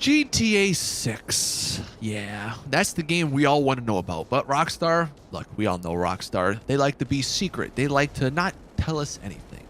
GTA 6. Yeah, that's the game we all want to know about. But Rockstar, look, we all know Rockstar. They like to be secret. They like to not tell us anything.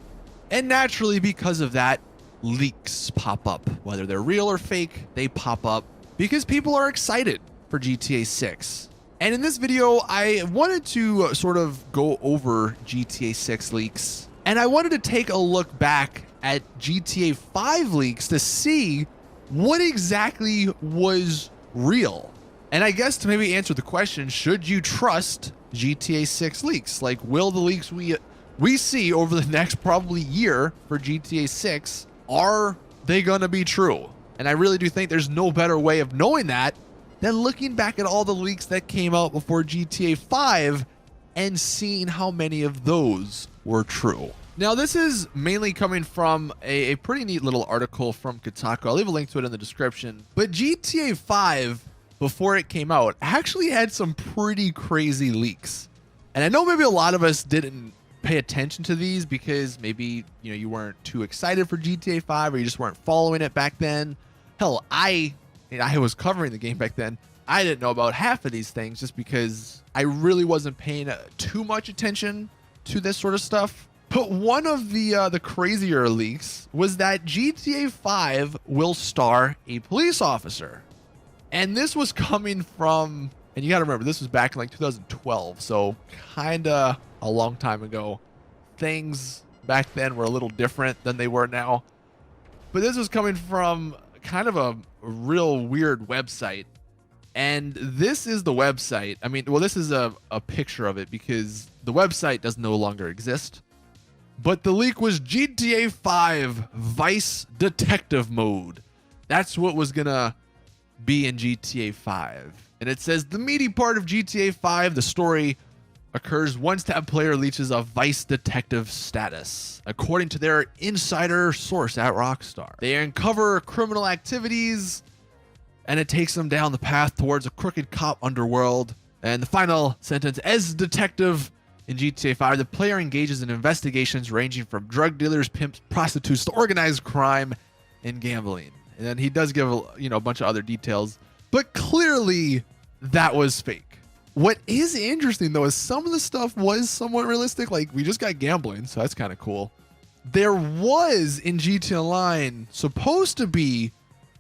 And naturally, because of that, leaks pop up. Whether they're real or fake, they pop up because people are excited for GTA 6. And in this video, I wanted to sort of go over GTA 6 leaks. And I wanted to take a look back at GTA 5 leaks to see what exactly was real. And I guess to maybe answer the question, should you trust GTA 6 leaks? Like, will the leaks we see over the next probably year for GTA 6, are they gonna be true? And I really do think there's no better way of knowing that than looking back at all the leaks that came out before GTA 5 and seeing how many of those were true. Now, this is mainly coming from a pretty neat little article from Kotaku. I'll leave a link to it in the description. But GTA 5, before it came out, actually had some pretty crazy leaks. And I know maybe a lot of us didn't pay attention to these because maybe, you weren't too excited for GTA 5 or you just weren't following it back then. Hell, I was covering the game back then. I didn't know about half of these things just because I really wasn't paying too much attention to this sort of stuff. But one of the crazier leaks was that GTA 5 will star a police officer. And this was coming from, and you got to remember, this was back in like 2012. So kind of a long time ago. Things back then were a little different than they were now. But this was coming from kind of a real weird website. And this is the website. I mean, well, this is a picture of it because the website does no longer exist. But the leak was GTA 5 Vice Detective Mode. That's what was gonna be in GTA 5. And it says the meaty part of GTA 5, the story, occurs once that player reaches a Vice Detective status, according to their insider source at Rockstar. They uncover criminal activities, and it takes them down the path towards a crooked cop underworld. And the final sentence, as detective in GTA 5, the player engages in investigations ranging from drug dealers, pimps, prostitutes to organized crime and gambling. And then he does give a bunch of other details, but clearly that was fake. What is interesting though is some of the stuff was somewhat realistic. Like, we just got gambling, so that's kind of cool. There was in GTA Online supposed to be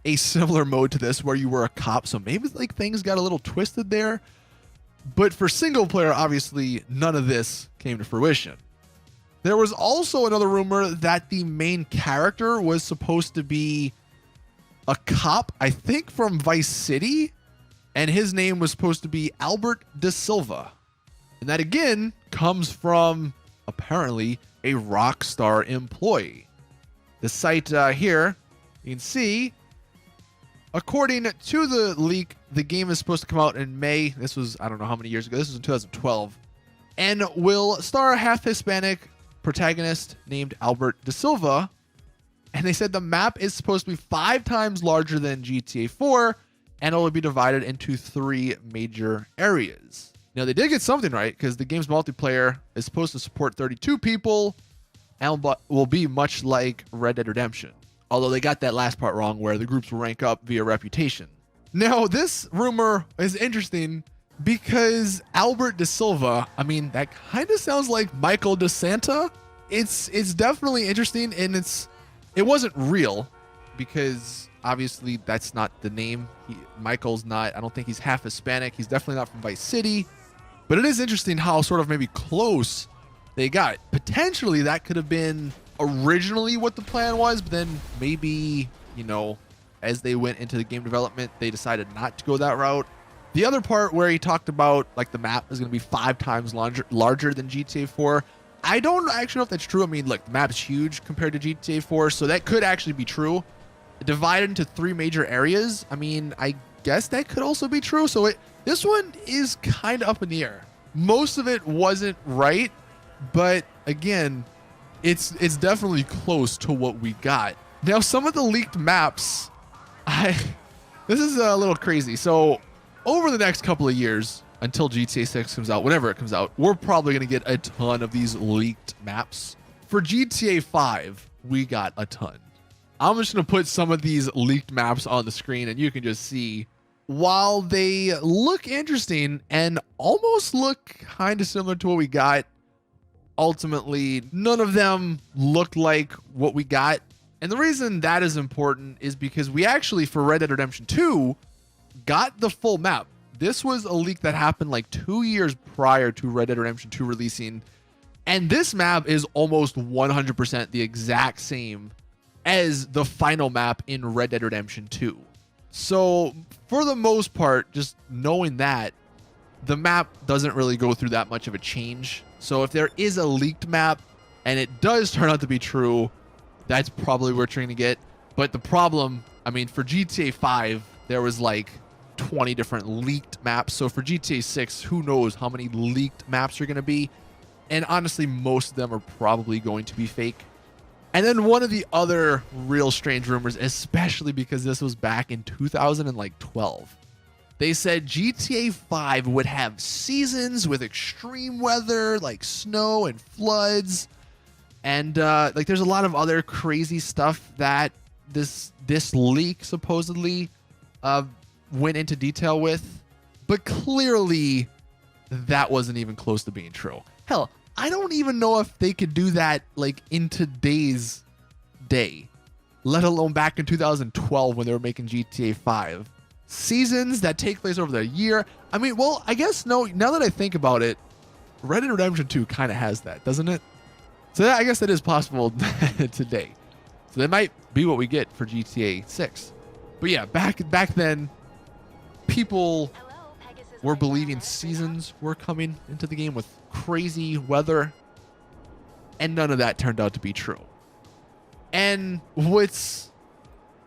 a similar mode to this where you were a cop, so maybe like things got a little twisted there. But for single player, obviously, none of this came to fruition. There was also another rumor that the main character was supposed to be a cop, I think from Vice City, and his name was supposed to be Albert De Silva. And that again comes from apparently a Rockstar employee. The site here, you can see, according to the leak, the game is supposed to come out in May. This was, I don't know how many years ago. This was in 2012. And will star a half Hispanic protagonist named Albert De Silva. And they said the map is supposed to be 5 times larger than GTA 4, and it will be divided into 3 major areas. Now, they did get something right because the game's multiplayer is supposed to support 32 people and will be much like Red Dead Redemption. Although they got that last part wrong where the groups will rank up via reputation. Now, this rumor is interesting because Albert De Silva, I mean, that kind of sounds like Michael De Santa. It's definitely interesting, and it wasn't real because obviously that's not the name. Michael's not, I don't think he's half Hispanic. He's definitely not from Vice City. But it is interesting how sort of maybe close they got. Potentially that could have been originally what the plan was, but then maybe, as they went into the game development, they decided not to go that route. The other part where he talked about like the map is going to be 5 times larger than GTA 4. I don't actually know if that's true. I mean, look, the map's huge compared to GTA 4, so that could actually be true. Divided into 3 major areas. I mean, I guess that could also be true. So this one is kind of up in the air. Most of it wasn't right, but again, it's definitely close to what we got. Now, some of the leaked maps, this is a little crazy. So over the next couple of years, until GTA 6 comes out, whenever it comes out, we're probably going to get a ton of these leaked maps. For GTA 5, we got a ton. I'm just going to put some of these leaked maps on the screen and you can just see, while they look interesting and almost look kind of similar to what we got, ultimately, none of them look like what we got. And the reason that is important is because we actually, for Red Dead Redemption 2, got the full map. This was a leak that happened like 2 years prior to Red Dead Redemption 2 releasing. And this map is almost 100% the exact same as the final map in Red Dead Redemption 2. So for the most part, just knowing that, the map doesn't really go through that much of a change. So if there is a leaked map and it does turn out to be true, that's probably where you're going to get. But the problem, I mean, for GTA 5, there was like 20 different leaked maps. So for GTA 6, who knows how many leaked maps are going to be. And honestly, most of them are probably going to be fake. And then one of the other real strange rumors, especially because this was back in 2012, they said GTA 5 would have seasons with extreme weather, like snow and floods. And like there's a lot of other crazy stuff that this leak supposedly went into detail with. But clearly that wasn't even close to being true. Hell, I don't even know if they could do that like in today's day, let alone back in 2012 when they were making GTA 5. Seasons that take place over the year. I mean, well, I guess no, now that I think about it, Red Dead Redemption 2 kind of has that, doesn't it? So I guess that is possible today. So that might be what we get for GTA 6. But yeah, back then, people were believing seasons were coming into the game with crazy weather, and none of that turned out to be true. And what's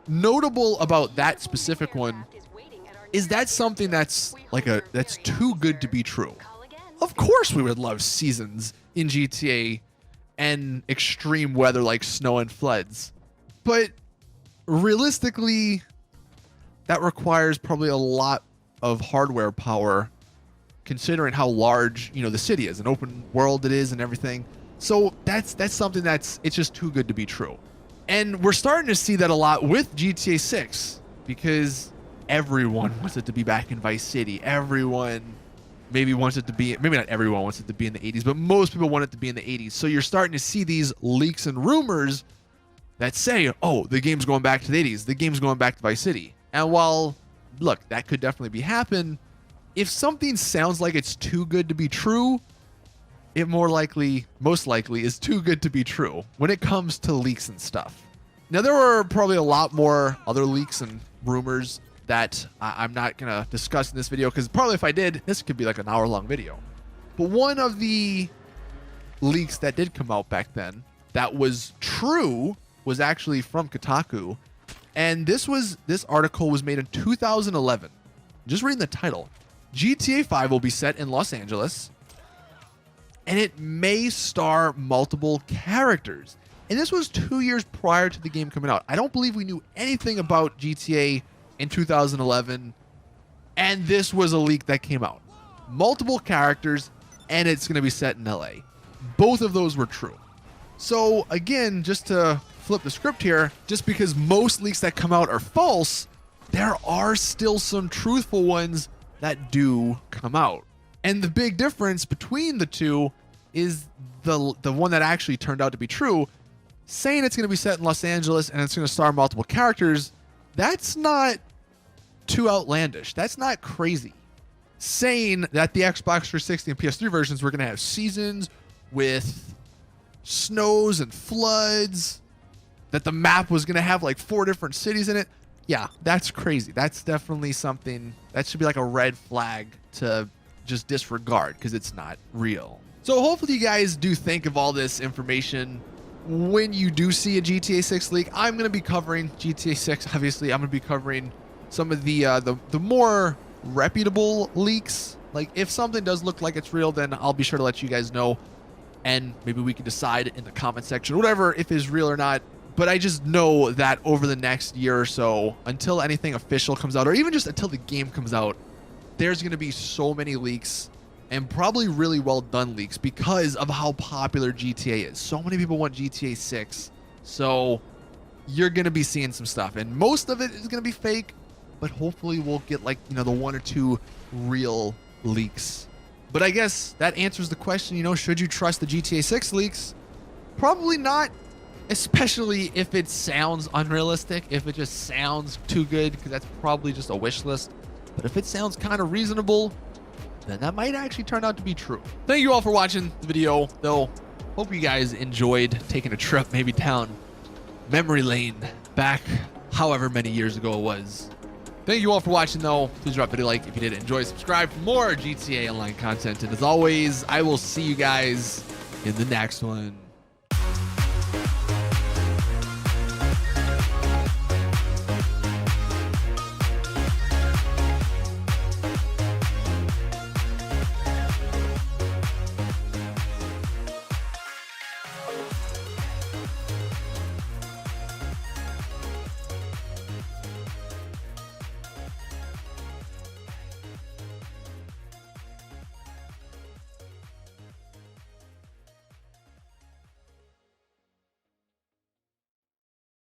notable about that specific one is that's something that's that's too good to be true. Of course we would love seasons in GTA and extreme weather like snow and floods, but realistically that requires probably a lot of hardware power, considering how large, you know, the city is, an open world it is and everything. So that's something it's just too good to be true. And we're starting to see that a lot with GTA 6 because everyone wants it to be back in Vice City. Everyone maybe wants it to be, maybe not everyone wants it to be in the 80s, but most people want it to be in the 80s. So you're starting to see these leaks and rumors that say, oh, the game's going back to the 80s. The game's going back to Vice City. And while, look, that could definitely happen, if something sounds like it's too good to be true, it most likely is too good to be true when it comes to leaks and stuff. Now, there were probably a lot more other leaks and rumors that I'm not going to discuss in this video, because probably if I did, this could be like an hour-long video. But one of the leaks that did come out back then that was true was actually from Kotaku. And this article was made in 2011. Just reading the title. GTA 5 will be set in Los Angeles, and it may star multiple characters. And this was 2 years prior to the game coming out. I don't believe we knew anything about GTA in 2011, and this was a leak that came out. Multiple characters, and it's going to be set in LA. Both of those were true. So again, just to flip the script here, just because most leaks that come out are false, there are still some truthful ones that do come out. And the big difference between the two is the one that actually turned out to be true, saying it's going to be set in Los Angeles and it's going to star multiple characters. That's not too outlandish. That's not crazy. Saying that the Xbox 360 and PS3 versions were going to have seasons with snows and floods, that the map was going to have like 4 different cities in it. Yeah, that's crazy. That's definitely something that should be like a red flag to just disregard, because it's not real. So hopefully you guys do think of all this information when you do see a GTA 6 leak. I'm going to be covering GTA 6. Obviously, I'm going to be covering some of the more reputable leaks. Like if something does look like it's real, then I'll be sure to let you guys know, and maybe we can decide in the comment section, whatever, if it's real or not. But I just know that over the next year or so, until anything official comes out, or even just until the game comes out, there's going to be so many leaks, and probably really well done leaks, because of how popular GTA is. So many people want GTA 6. So you're going to be seeing some stuff. And most of it is going to be fake, but hopefully we'll get like, the 1 or 2 real leaks. But I guess that answers the question, should you trust the GTA 6 leaks? Probably not, especially if it sounds unrealistic, if it just sounds too good, because that's probably just a wish list. But if it sounds kind of reasonable, then that might actually turn out to be true. Thank you all for watching the video, though. Hope you guys enjoyed taking a trip maybe down memory lane back however many years ago it was. Thank you all for watching, though. Please drop a like if you did enjoy. Subscribe for more GTA Online content. And as always, I will see you guys in the next one.